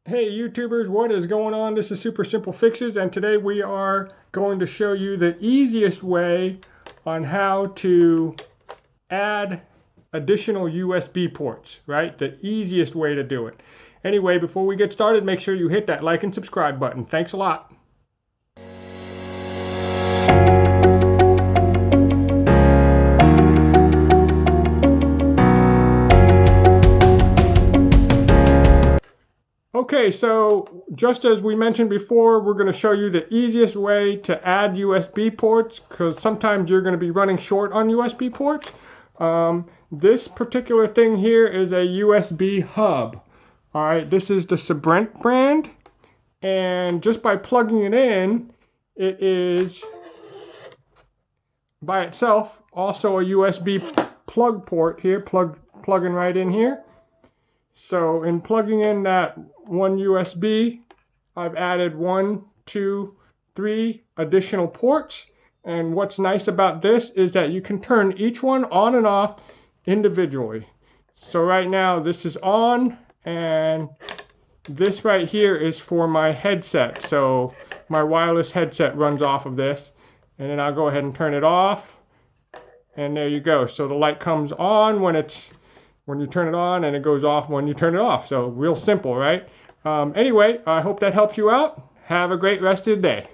Hey YouTubers, what is going on? This is Super Simple Fixes, and today we are going to show you the easiest way on how to add additional USB ports, right? The easiest way to do it. Anyway, before we get started, make sure you hit that like and subscribe button. Thanks a lot. Okay, so just as we mentioned before, we're going to show you the easiest way to add USB ports because sometimes you're going to be running short on USB ports. This particular thing here is a USB hub. All right, this is the Sabrent brand, and just by plugging it in, it is by itself also a USB plug port here, plugging right in here. So in plugging in that one USB, I've added 1, 2, 3 additional ports. And what's nice about this is that you can turn each one on and off individually. So right now this is on, and this right here is for my headset. So my wireless headset runs off of this, and then I'll go ahead and turn it off. And there you go. So the light comes on when you turn it on, and it goes off when you turn it off. So real simple, right? Anyway, I hope that helps you out. Have a great rest of the day.